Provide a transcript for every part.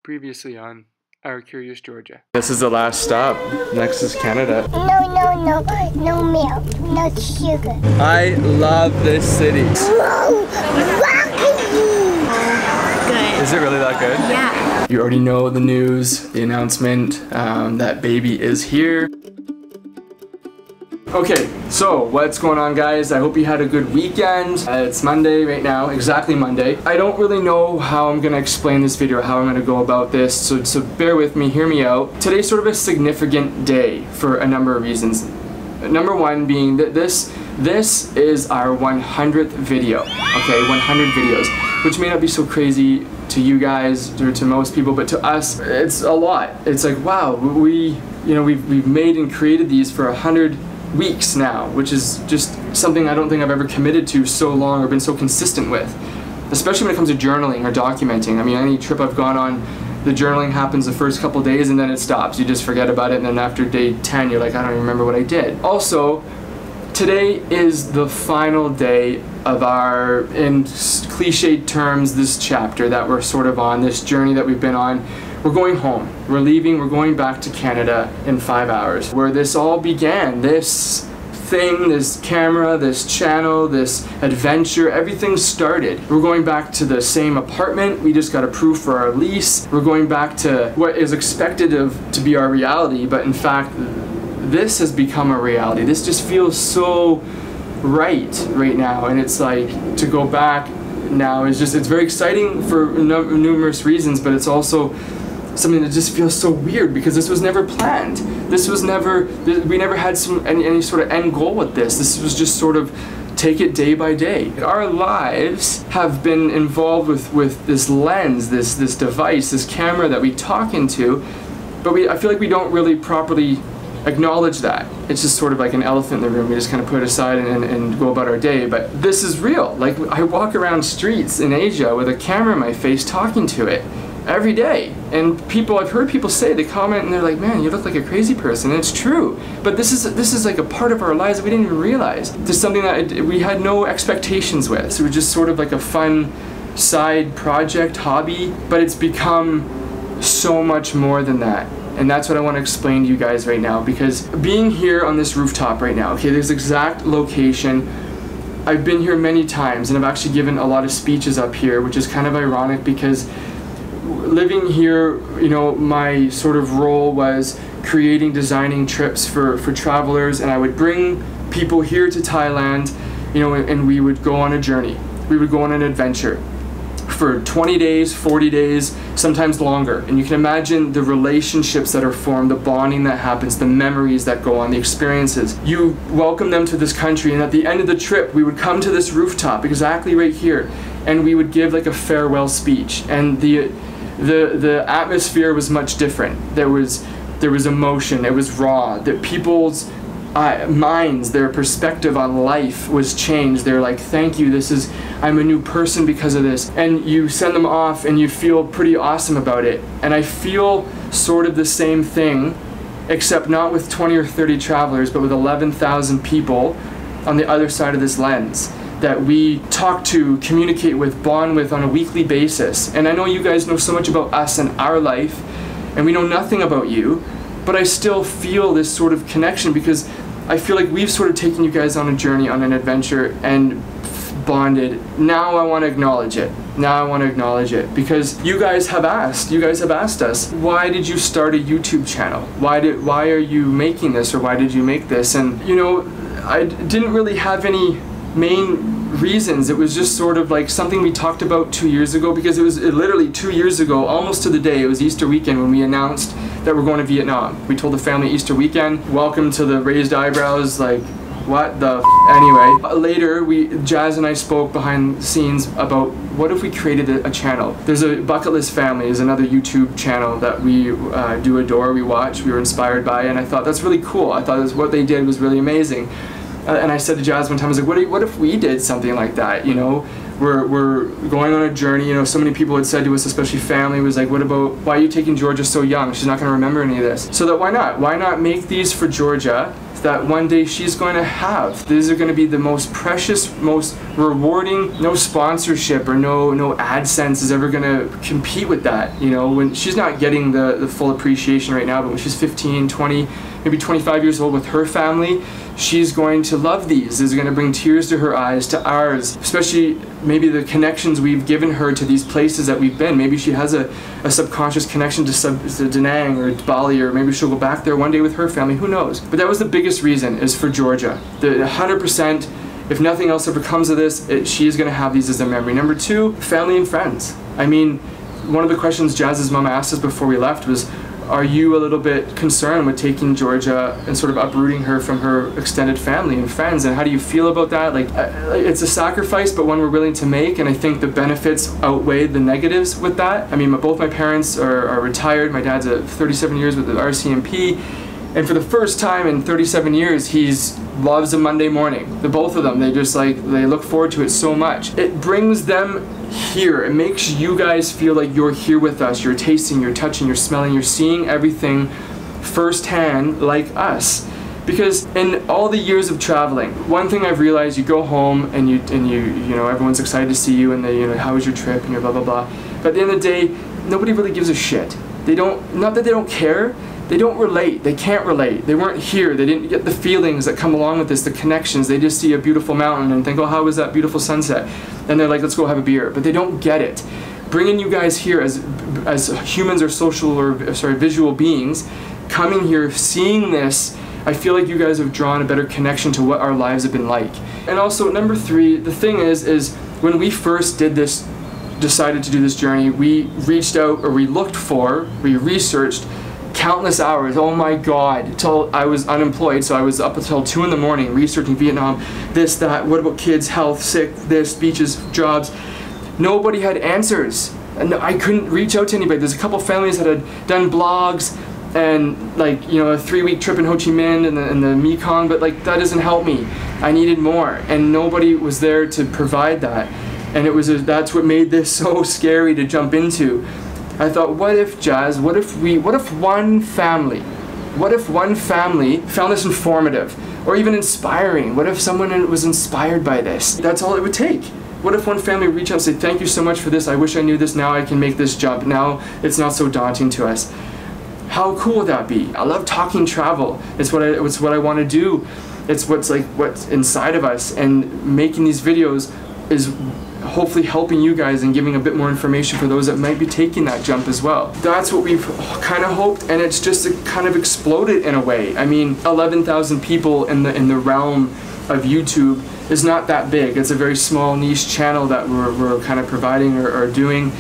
Previously on Our Curious Georgia. This is the last stop. Next is Canada. No milk, no sugar. I love this city. Whoa, Good. Is it really that good? Yeah. You already know the news, the announcement that baby is here. Okay, so what's going on, guys? I hope you had a good weekend. It's Monday right now, exactly Monday. I don't really know how I'm gonna explain this video, how I'm gonna go about this, so bear with me, hear me out. Today's sort of a significant day for a number of reasons. Number one being that this is our 100th video, okay, 100 videos, which may not be so crazy to you guys or to most people, but to us, it's a lot. It's like, wow, we've made and created these for 100 weeks now, which is just something I don't think I've ever committed to so long or been so consistent with, especially when it comes to journaling or documenting. I mean, any trip I've gone on, the journaling happens the first couple days and then it stops. You just forget about it, and then after day 10 you're like, I don't even remember what I did. Also, today is the final day of our, in cliched terms, this chapter that we're sort of on, this journey that we've been on. We're going home. We're leaving. We're going back to Canada in 5 hours. Where this all began, this thing, this camera, this channel, this adventure, everything started. We're going back to the same apartment. We just got approved for our lease. We're going back to what is expected to be our reality, but in fact, this has become a reality. This just feels so right now, and it's like to go back now is just, it's very exciting for numerous reasons, but it's also something that just feels so weird because this was never planned. This was never, we never had any sort of end goal with this. This was just sort of take it day by day. Our lives have been involved with this lens, this device, this camera that we talk into, but I feel like we don't really properly acknowledge that. It's just sort of like an elephant in the room. We just kind of put it aside and go about our day. But this is real. Like, I walk around streets in Asia with a camera in my face talking to it every day, and I've heard people say, they comment and they're like, man, you look like a crazy person, and it's true. But this is like a part of our lives that we didn't even realize. There's something that we had no expectations with. So it was just sort of like a fun side project, hobby, but it's become so much more than that. And that's what I want to explain to you guys right now, because being here on this rooftop right now, okay, this exact location, I've been here many times, and I've actually given a lot of speeches up here, which is kind of ironic because living here, you know, my sort of role was designing trips for travelers, and I would bring people here to Thailand, you know, and we would go on a journey. We would go on an adventure for 20 days, 40 days, sometimes longer. And you can imagine the relationships that are formed, the bonding that happens, the memories that go on, the experiences. You welcome them to this country, and at the end of the trip, we would come to this rooftop, exactly right here, and we would give like a farewell speech. And the atmosphere was much different. There was emotion, it was raw, that people's minds, their perspective on life was changed. They're like, thank you, I'm a new person because of this. And you send them off and you feel pretty awesome about it. And I feel sort of the same thing, except not with 20 or 30 travelers, but with 11,000 people on the other side of this lens that we talk to, communicate with, bond with on a weekly basis. And I know you guys know so much about us and our life, and we know nothing about you, but I still feel this sort of connection because I feel like we've sort of taken you guys on a journey, on an adventure, and bonded. Now I want to acknowledge it. Now I want to acknowledge it because you guys have asked us, why did you start a YouTube channel? Why are you making this, or why did you make this? And you know, I didn't really have any main reasons. It was just sort of like something we talked about 2 years ago, because it was literally 2 years ago, almost to the day. It was Easter weekend when we announced that we're going to Vietnam. We told the family Easter weekend, welcome to the raised eyebrows, like what the anyway. Later, Jazz and I spoke behind the scenes about what if we created a channel. There's a Bucket List Family, is another YouTube channel that we do adore, we watch, we were inspired by, and I thought that's really cool. I thought what they did was really amazing. And I said to Jazz one time, I was like, what if we did something like that, you know? We're going on a journey, you know, so many people had said to us, especially family, was like, why are you taking Georgia so young? She's not going to remember any of this. So why not make these for Georgia, that one day she's going to have. These are going to be the most precious, most rewarding. No sponsorship or no AdSense is ever going to compete with that. You know, when she's not getting the full appreciation right now, but when she's 15, 20, maybe 25 years old with her family, she's going to love these. This is going to bring tears to her eyes, to ours, especially maybe the connections we've given her to these places that we've been. Maybe she has a subconscious connection to Da Nang or Bali, or maybe she'll go back there one day with her family, who knows. But that was the biggest reason, is for Georgia. The 100%, if nothing else ever comes of this, she's going to have these as a memory. Number two, family and friends. I mean, one of the questions Jazz's mom asked us before we left was, are you a little bit concerned with taking Georgia and sort of uprooting her from her extended family and friends, and how do you feel about that? Like, it's a sacrifice, but one we're willing to make, and I think the benefits outweigh the negatives with that. I mean, both my parents are retired. My dad's at 37 years with the RCMP, and for the first time in 37 years, he's loves a Monday morning. The both of them, they look forward to it so much. It brings them here. It makes you guys feel like you're here with us. You're tasting, you're touching, you're smelling, you're seeing everything firsthand like us. Because in all the years of traveling, one thing I've realized, you go home and you know, everyone's excited to see you, and they, you know, how was your trip, and you're blah blah blah. But at the end of the day, nobody really gives a shit. They don't, not that they don't care, they don't relate. They can't relate. They weren't here. They didn't get the feelings that come along with this, the connections. They just see a beautiful mountain and think, oh, how was that beautiful sunset? And they're like, let's go have a beer. But they don't get it. Bringing you guys here as humans or visual beings, coming here, seeing this, I feel like you guys have drawn a better connection to what our lives have been like. And also, number three, the thing is when we first decided to do this journey, we reached out, or we researched countless hours, oh my god, till I was unemployed, so I was up until 2 in the morning researching Vietnam, this, that, what about kids, health, sick, this, beaches, jobs. Nobody had answers, and I couldn't reach out to anybody. There's a couple families that had done blogs, and like, you know, a 3-week trip in Ho Chi Minh and the Mekong, but like, that doesn't help me. I needed more, and nobody was there to provide that, and that's what made this so scary to jump into. I thought, what if, Jazz, what if one family found this informative or even inspiring? What if someone was inspired by this? That's all it would take. What if one family reached out and said, thank you so much for this, I wish I knew this, now I can make this jump, now it's not so daunting to us. How cool would that be? I love talking travel. It's what I want to do. It's what's inside of us, and making these videos is hopefully helping you guys and giving a bit more information for those that might be taking that jump as well. That's what we've kind of hoped, and it's just kind of exploded in a way. I mean, 11,000 people in the realm of YouTube is not that big. It's a very small niche channel that we're kind of providing or doing,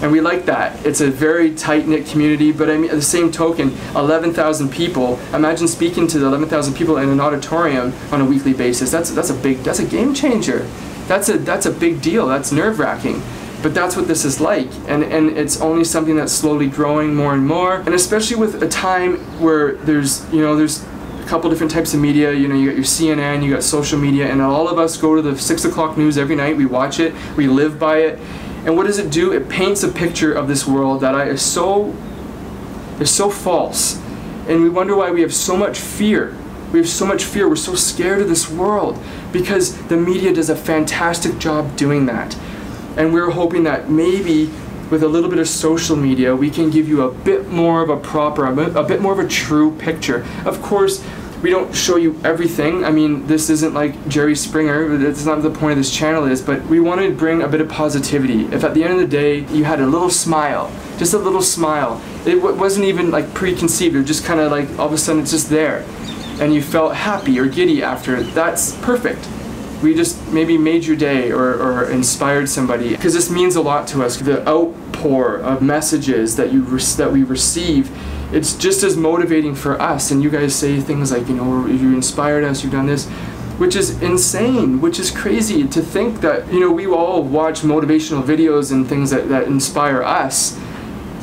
and we like that. It's a very tight-knit community, but I mean, at the same token, 11,000 people, imagine speaking to the 11,000 people in an auditorium on a weekly basis. That's a game changer. That's a big deal. That's nerve-wracking, but that's what this is like, and it's only something that's slowly growing more and more. And especially with a time where there's a couple different types of media. You know, you got your CNN, you got social media, and all of us go to the 6 o'clock news every night. We watch it, we live by it, and what does it do? It paints a picture of this world that is so false, and we wonder why we have so much fear. We have so much fear. We're so scared of this world because the media does a fantastic job doing that. And we're hoping that maybe with a little bit of social media, we can give you a bit more of a bit more of a true picture. Of course, we don't show you everything. I mean, this isn't like Jerry Springer. That's not the point of this channel is, but we want to bring a bit of positivity. If at the end of the day, you had a little smile, just a little smile, it wasn't even like preconceived, it was just kind of like all of a sudden it's just there, and you felt happy or giddy after it, that's perfect. We just maybe made your day or inspired somebody, because this means a lot to us. The outpour of messages that we receive, it's just as motivating for us. And you guys say things like, you know, you inspired us, you've done this, which is insane, which is crazy to think that, you know, we all watch motivational videos and things that inspire us.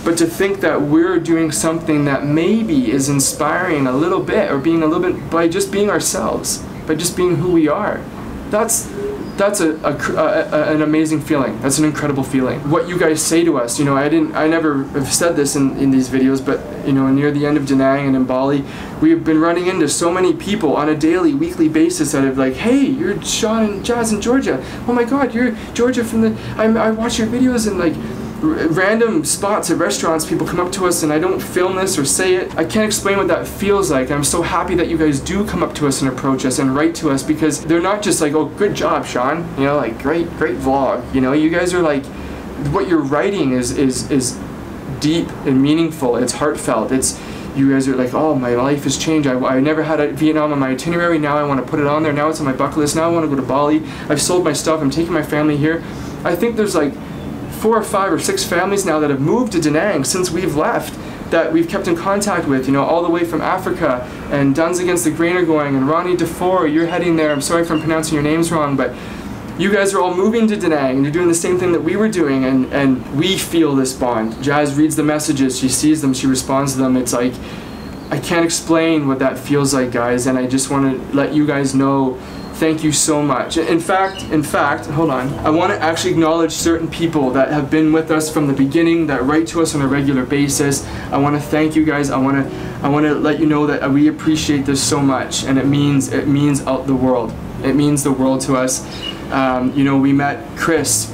But to think that we're doing something that maybe is inspiring a little bit, or being a little bit, by just being ourselves, by just being who we are, that's that's an amazing feeling. That's an incredible feeling. What you guys say to us, you know, I never have said this in these videos, but you know, near the end of Da Nang and in Bali, we've been running into so many people on a daily, weekly basis that have like, hey, you're Sean and Jazz in Georgia. Oh my God, you're Georgia from the. I watch your videos and like. Random spots at restaurants, people come up to us and I don't film this or say it. I can't explain what that feels like. I'm so happy that you guys do come up to us and approach us and write to us, because they're not just like, oh, good job, Sean. You know, like great vlog. You know, you guys are like, what you're writing is deep and meaningful. It's heartfelt. It's, you guys are like, oh, my life has changed. I never had a Vietnam on my itinerary. Now I want to put it on there. Now it's on my bucket list. Now I want to go to Bali. I've sold my stuff. I'm taking my family here. I think there's like 4 or 5 or 6 families now that have moved to Da Nang since we've left, that we've kept in contact with, you know, all the way from Africa. And Duns Against the Grain are going, and Ronnie DeFore, you're heading there. I'm sorry if I'm pronouncing your names wrong, but you guys are all moving to Da Nang and you're doing the same thing that we were doing, and we feel this bond. Jazz reads the messages, she sees them, she responds to them. It's like, I can't explain what that feels like, guys, and I just want to let you guys know, thank you so much. In fact, hold on. I want to actually acknowledge certain people that have been with us from the beginning, that write to us on a regular basis. I want to thank you guys. I want to let you know that we appreciate this so much, and it means out the world. It means the world to us. You know, we met Chris.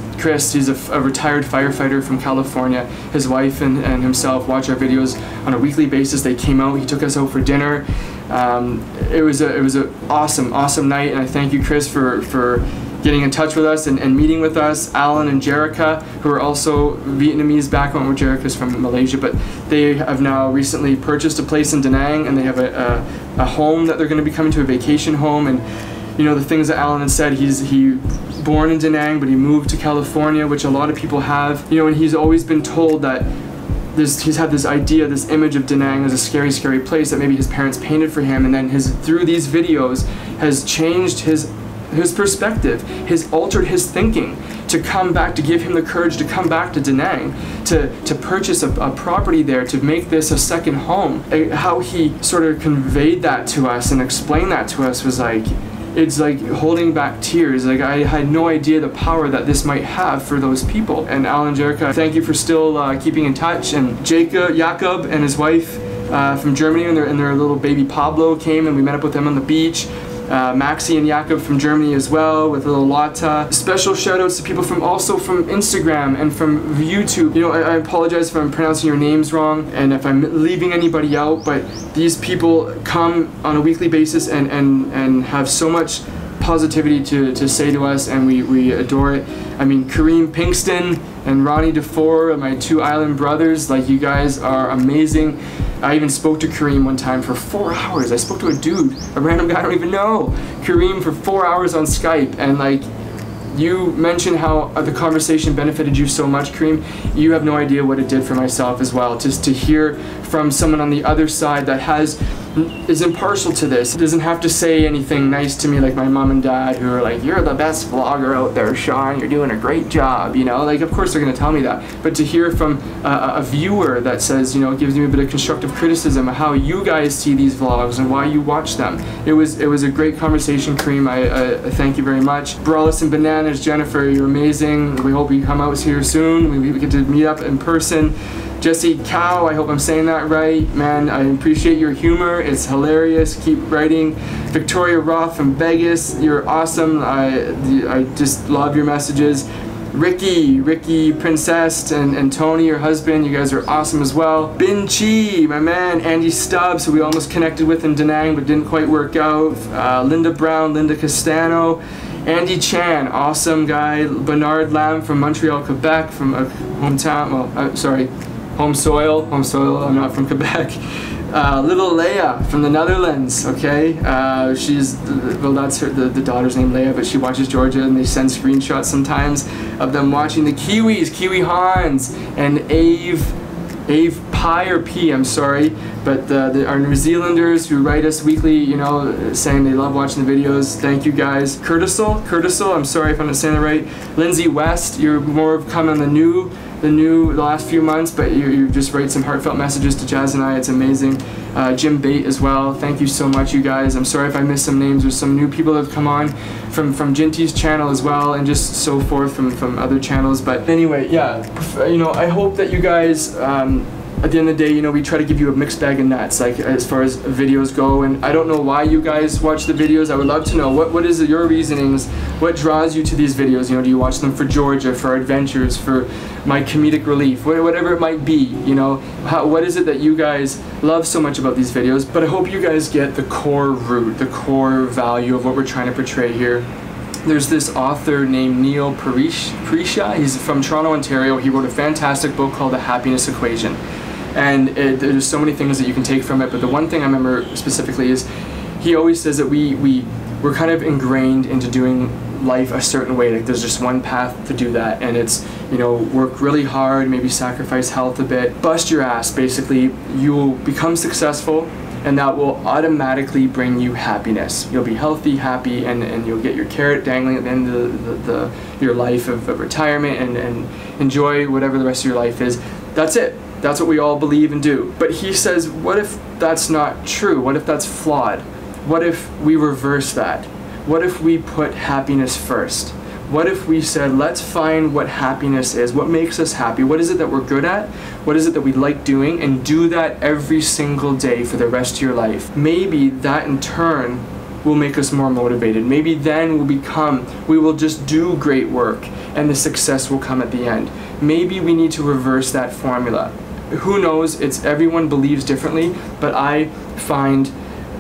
He's a retired firefighter from California. His wife and himself watch our videos on a weekly basis. They came out. He took us out for dinner. It was an awesome night, and I thank you, Chris, for getting in touch with us and meeting with us. Alan and Jerica, who are also Vietnamese background, where Jerica's from Malaysia, but they have now recently purchased a place in Da Nang, and they have a home that they're going to be coming to, a vacation home. And you know, the things that Alan had said, he born in Da Nang, but he moved to California, which a lot of people have. You know, and he's always been told that he's had this idea, this image of Da Nang as a scary place that maybe his parents painted for him, and then through these videos has changed his perspective, has altered his thinking, to come back, to give him the courage to come back to Da Nang, to purchase a property there, to make this a second home. How he sort of conveyed that to us and explained that to us was like, it's like holding back tears. Like, I had no idea the power that this might have for those people. And Alan, Jerica, thank you for still keeping in touch. And Jacob and his wife from Germany and their little baby Pablo came, and we met up with them on the beach. Maxi and Jakob from Germany as well, with little Lotta. Special shout outs to people also from Instagram and from YouTube. You know, I apologize if I'm pronouncing your names wrong and if I'm leaving anybody out, but these people come on a weekly basis and have so much positivity to say to us, and we adore it. I mean, Kareem Pinkston and Ronnie DeFore, my 2 island brothers, like, you guys are amazing. I even spoke to Kareem one time for 4 hours. I spoke to a dude, a random guy I don't even know, Kareem, for 4 hours on Skype, and like, you mentioned how the conversation benefited you so much, Kareem. You have no idea what it did for myself as well, just to hear from someone on the other side that is impartial to this. It doesn't have to say anything nice to me like my mom and dad, who are like, you're the best vlogger out there, Sean, you're doing a great job, you know, like, of course they're gonna tell me that, but to hear from a viewer that says, you know, gives me a bit of constructive criticism of how you guys see these vlogs and why you watch them. It was a great conversation, Kareem. I thank you very much. Brawless and Bananas, Jennifer, you're amazing. We hope you come out here soon. We get to meet up in person. Jesse Cow, I hope I'm saying that right. Man, I appreciate your humor. It's hilarious. Keep writing. Victoria Roth from Vegas, you're awesome. I just love your messages. Ricky Princess, and Tony, your husband, you guys are awesome as well. Bin Chi, my man. Andy Stubbs, who we almost connected with in Da Nang but didn't quite work out. Linda Brown, Linda Castano. Andy Chan, awesome guy. Bernard Lam from Montreal, Quebec, from a hometown, well, sorry, home soil, I'm not from Quebec. Little Leia from the Netherlands, okay? She's, well, that's the daughter's name, Leia, but she watches Georgia, and they send screenshots sometimes of them watching the Kiwis, Kiwi Hans, and Ave Pi or P, I'm sorry, but our New Zealanders who write us weekly, you know, saying they love watching the videos. Thank you guys. Curtisel, I'm sorry if I'm not saying it right. Lindsay West, you're more of come on the last few months, but you just write some heartfelt messages to Jazz and I. It's amazing. Jim Bate as well. Thank you so much, you guys. I'm sorry if I missed some names. There's some new people that have come on from Jinty's channel as well, and just so forth from other channels. But anyway, yeah, you know, I hope that you guys, at the end of the day, you know, we try to give you a mixed bag of nuts, like as far as videos go. And I don't know why you guys watch the videos. I would love to know what is your reasonings, what draws you to these videos. You know, do you watch them for Georgia, for our adventures, for my comedic relief, whatever it might be, you know, what is it that you guys love so much about these videos? But I hope you guys get the core root, the core value of what we're trying to portray here. There's this author named Neil Parisha. He's from Toronto, Ontario. He wrote a fantastic book called The Happiness Equation. And there's so many things that you can take from it, but the one thing I remember specifically is he always says that we're kind of ingrained into doing life a certain way. Like there's just one path to do that, and it's, you know, work really hard, maybe sacrifice health a bit, bust your ass. Basically, you'll become successful, and that will automatically bring you happiness. You'll be healthy, happy, and you'll get your carrot dangling at the end of your life of retirement, and enjoy whatever the rest of your life is. That's it. That's what we all believe and do. But he says, what if that's not true? What if that's flawed? What if we reverse that? What if we put happiness first? What if we said, let's find what happiness is, what makes us happy, what is it that we're good at, what is it that we like doing, and do that every single day for the rest of your life. Maybe that in turn will make us more motivated. Maybe then we will just do great work, and the success will come at the end. Maybe we need to reverse that formula. Who knows? Everyone believes differently, but I find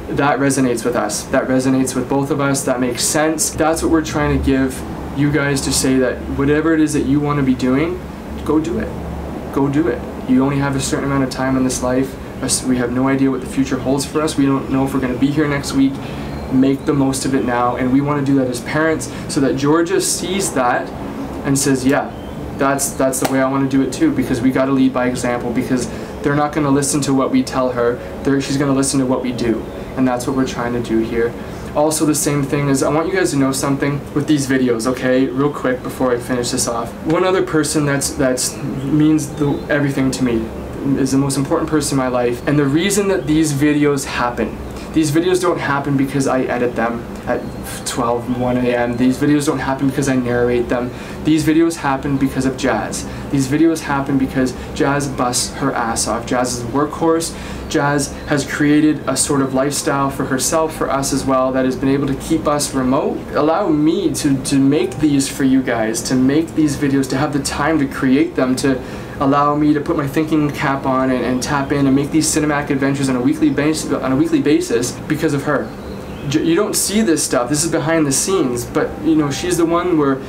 that resonates with us. That resonates with both of us. That makes sense. That's what we're trying to give you guys, to say that whatever it is that you want to be doing, go do it. Go do it. You only have a certain amount of time in this life. We have no idea what the future holds for us. We don't know if we're going to be here next week. Make the most of it now, and we want to do that as parents, so that Georgia sees that and says, yeah, that's the way I want to do it too, because we got to lead by example, because they're not going to listen to what we tell her. She's going to listen to what we do, and that's what we're trying to do here. Also, the same thing is, I want you guys to know something with these videos, okay? Real quick before I finish this off. One other person that's means everything to me, is the most important person in my life, and the reason that these videos happen. These videos don't happen because I edit them at 12, 1 a.m. These videos don't happen because I narrate them. These videos happen because of Jazz. These videos happen because Jazz busts her ass off. Jazz is a workhorse. Jazz has created a sort of lifestyle for herself, for us as well, that has been able to keep us remote. Allow me to make these for you guys, to make these videos, to have the time to create them, to allow me to put my thinking cap on and tap in and make these cinematic adventures on a weekly basis because of her. You don't see this stuff. This is behind the scenes, but you know, she's the one where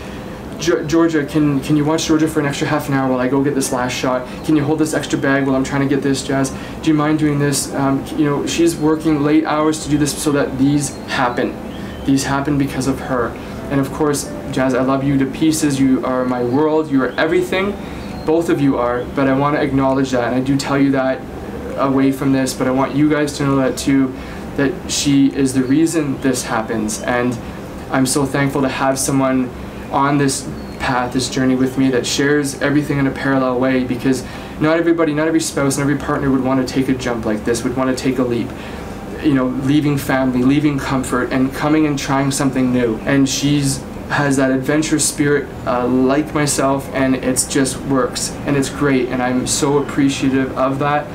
Georgia, can you watch Georgia for an extra half an hour while I go get this last shot? Can you hold this extra bag while I'm trying to get this, Jazz? Do you mind doing this? You know, she's working late hours to do this so that these happen. These happen because of her. And of course, Jazz, I love you to pieces. You are my world. You are everything. Both of you are, but I want to acknowledge that, and I do tell you that away from this, but I want you guys to know that too, that she is the reason this happens. And I'm so thankful to have someone on this path, this journey with me, that shares everything in a parallel way, because not everybody, not every spouse and every partner would want to take a jump like this, would want to take a leap. You know, leaving family, leaving comfort, and coming and trying something new. And has that adventure spirit like myself, and it just works, and it's great, and I'm so appreciative of that.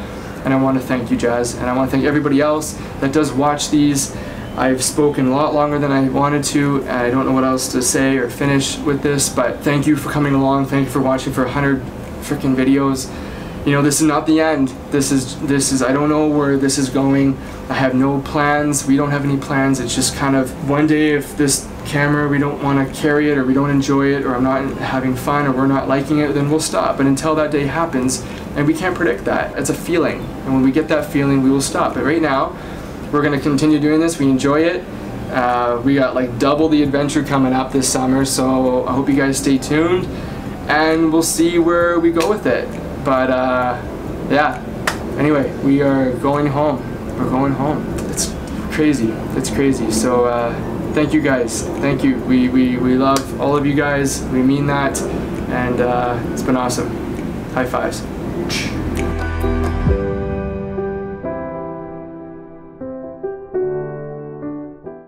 And I want to thank you, Jazz, and I want to thank everybody else that does watch these. I've spoken a lot longer than I wanted to, and I don't know what else to say or finish with this, but thank you for coming along. Thank you for watching for 100 freaking videos. You know, this is not the end. This is I don't know where this is going. I have no plans. We don't have any plans. It's just kind of one day, if this camera, we don't want to carry it, or we don't enjoy it, or I'm not having fun, or we're not liking it, then we'll stop. But until that day happens, and we can't predict that. It's a feeling. And when we get that feeling, we will stop. But right now, we're going to continue doing this. We enjoy it. We got like double the adventure coming up this summer, so I hope you guys stay tuned, and we'll see where we go with it. But yeah, anyway, we are going home. We're going home. It's crazy. It's crazy. So thank you guys. Thank you. We love all of you guys. We mean that. And it's been awesome. High fives.